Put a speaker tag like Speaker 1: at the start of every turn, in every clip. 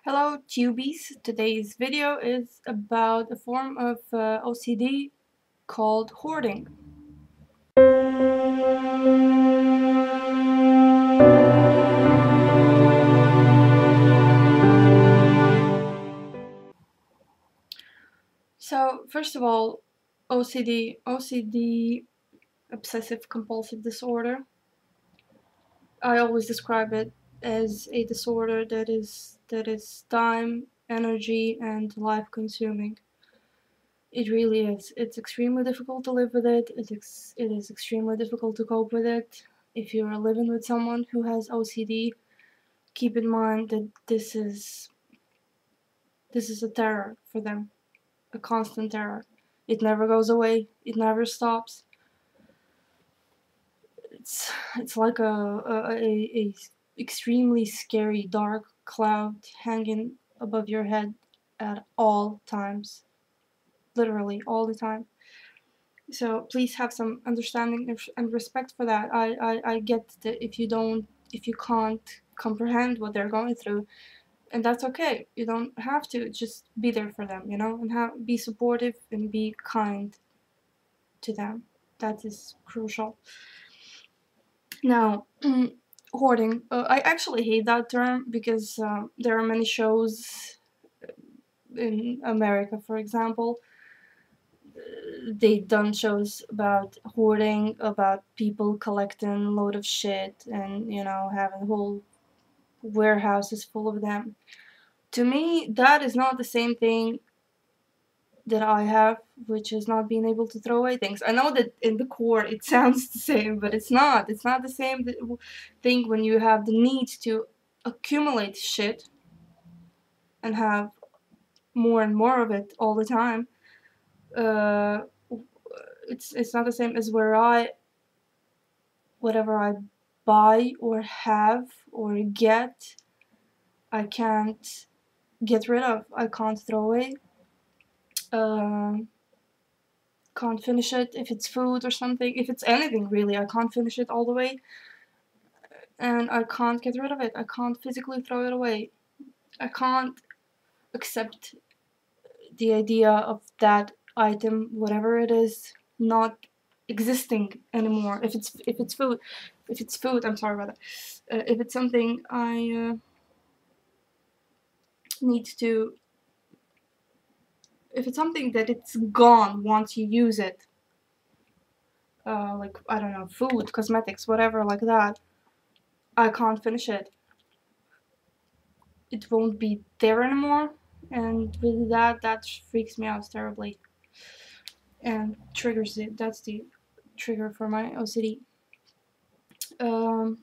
Speaker 1: Hello Tubies, today's video is about a form of OCD called hoarding. So first of all, OCD, obsessive compulsive disorder. I always describe it as a disorder that is time, energy, and life consuming. It really is. It's extremely difficult to live with it. It is extremely difficult to cope with it. If you're living with someone who has OCD, keep in mind that this is a terror for them, a constant terror. It never goes away. It never stops. It's like a extremely scary dark cloud hanging above your head at all times, literally all the time. So please have some understanding and respect for that. I get that if you can't comprehend what they're going through, and that's okay. You don't have to. Just be there for them, and be supportive and be kind to them. That is crucial. Now, hoarding. I actually hate that term because there are many shows in America, for example. They done shows about hoarding, about people collecting a load of shit and, having whole warehouses full of them. To me, that is not the same thing that I have, which is not being able to throw away things. I know that in the core it sounds the same, but it's not. It's not the same thing when you have the need to accumulate shit and have more and more of it all the time. Uh, it's not the same as whatever I buy or have or get, I can't get rid of. I can't throw away. Can't finish it if it's food or something. If it's anything, really, I can't finish it all the way. And I can't get rid of it. I can't physically throw it away. I can't accept the idea of that item, whatever it is, not existing anymore. If it's food, I'm sorry about that. If it's something I need to, if it's something that it's gone once you use it, like I don't know, food, cosmetics, whatever like that, I can't finish it. It won't be there anymore, and with that freaks me out terribly and triggers it. That's the trigger for my OCD. I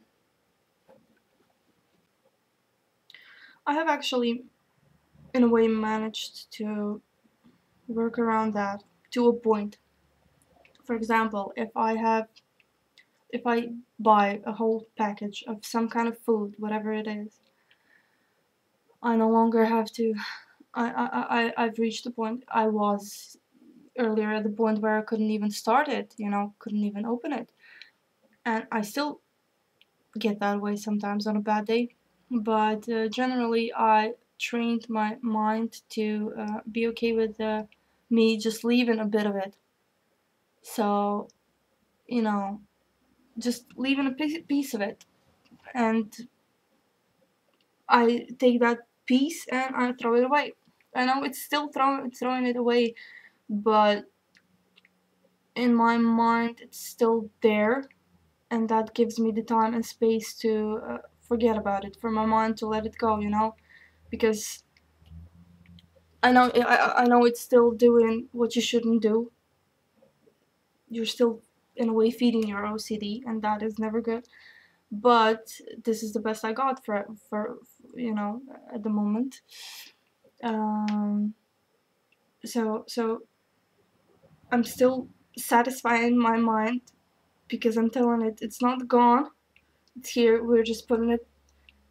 Speaker 1: have actually, in a way, managed to work around that to a point. For example, if I buy a whole package of some kind of food, whatever it is, I no longer have to. I've reached the point I was earlier, at the point where I couldn't even start it, couldn't even open it. And I still get that way sometimes on a bad day. But generally, I trained my mind to be okay with me just leaving a bit of it. So, just leaving a piece of it. And I take that piece and I throw it away. I know it's still throwing it away, but in my mind it's still there, and that gives me the time and space to forget about it, for my mind to let it go, because I know it's still doing what you shouldn't do. You're still in a way feeding your OCD, and that is never good. But this is the best I got for at the moment. So I'm still satisfying my mind because I'm telling it it's not gone. It's here. We're just putting it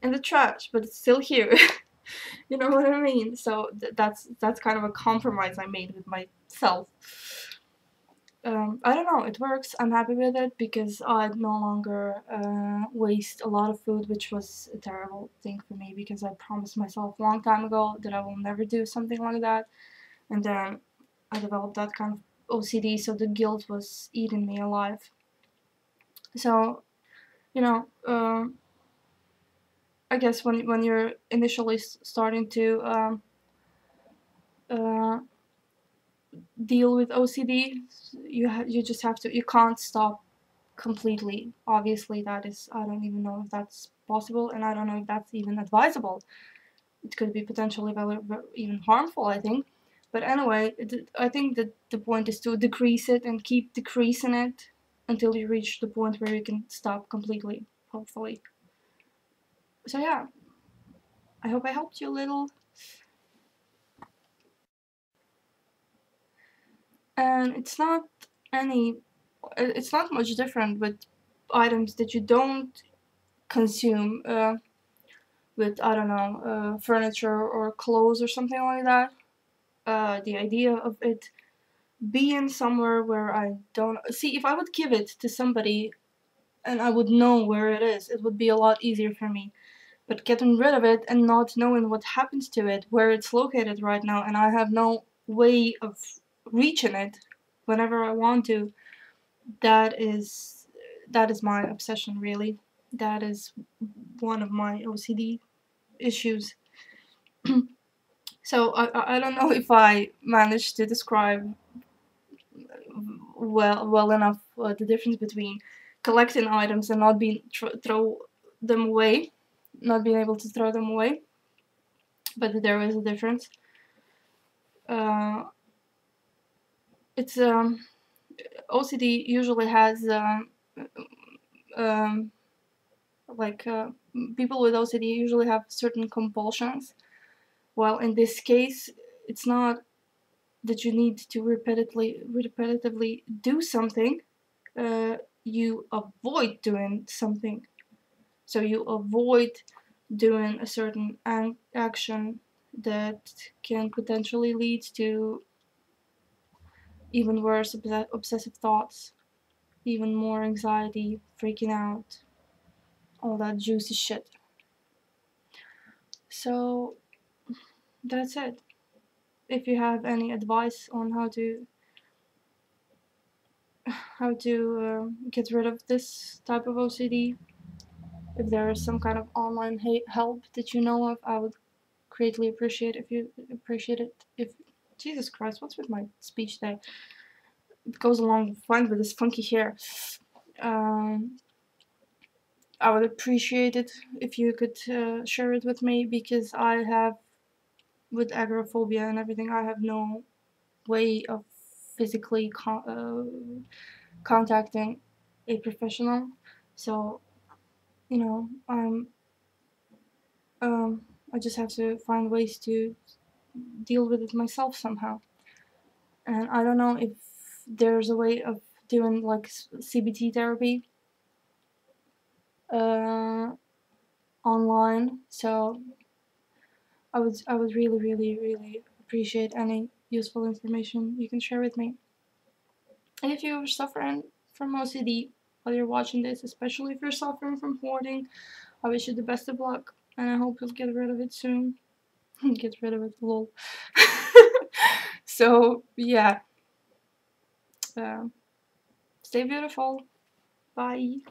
Speaker 1: in the trash, but it's still here. You know what I mean? So that's kind of a compromise I made with myself. I don't know, it works. I'm happy with it because I no longer waste a lot of food, which was a terrible thing for me because I promised myself a long time ago that I will never do something like that. And then I developed that kind of OCD, so the guilt was eating me alive. So, you know, I guess when you're initially starting to uh, deal with OCD, you just have to, you can't stop completely. Obviously, that is, I don't even know if that's possible, and I don't know if that's even advisable. It could be potentially even harmful, I think. But anyway, I think that the point is to decrease it and keep decreasing it until you reach the point where you can stop completely, hopefully. So yeah, I hope I helped you a little. And any, it's not much different with items that you don't consume. With, I don't know, furniture or clothes or something like that. The idea of it being somewhere where I don't see, if I would give it to somebody and I would know where it is, it would be a lot easier for me. But getting rid of it and not knowing what happens to it, where it's located right now, and I have no way of reaching it whenever I want to, that is that is my obsession, really. That is one of my OCD issues. So I don't know if I managed to describe well enough the difference between collecting items and not being throw them away, not being able to throw them away, but there is a difference. Uh, it's OCD usually has um, like people with OCD usually have certain compulsions. While in this case, it's not that you need to repetitively do something. You avoid doing something. So you avoid doing a certain action that can potentially lead to even worse obsessive thoughts, even more anxiety, freaking out, all that juicy shit. So that's it. If you have any advice on how to get rid of this type of OCD, if there is some kind of online help that you know of, I would greatly appreciate it. If Jesus Christ, what's with my speech there? It goes along fine with this funky hair. Um, I would appreciate it if you could share it with me because I have, with agoraphobia and everything, I have no way of physically contacting a professional. So, you know, um, I just have to find ways to deal with it myself somehow. And I don't know if there's a way of doing like CBT therapy uh, online. So I would really appreciate any useful information you can share with me. And if you're suffering from OCD while you're watching this, especially if you're suffering from hoarding, I wish you the best of luck, and I hope you'll get rid of it soon. Get rid of it, lol. So yeah, uh, stay beautiful. Bye.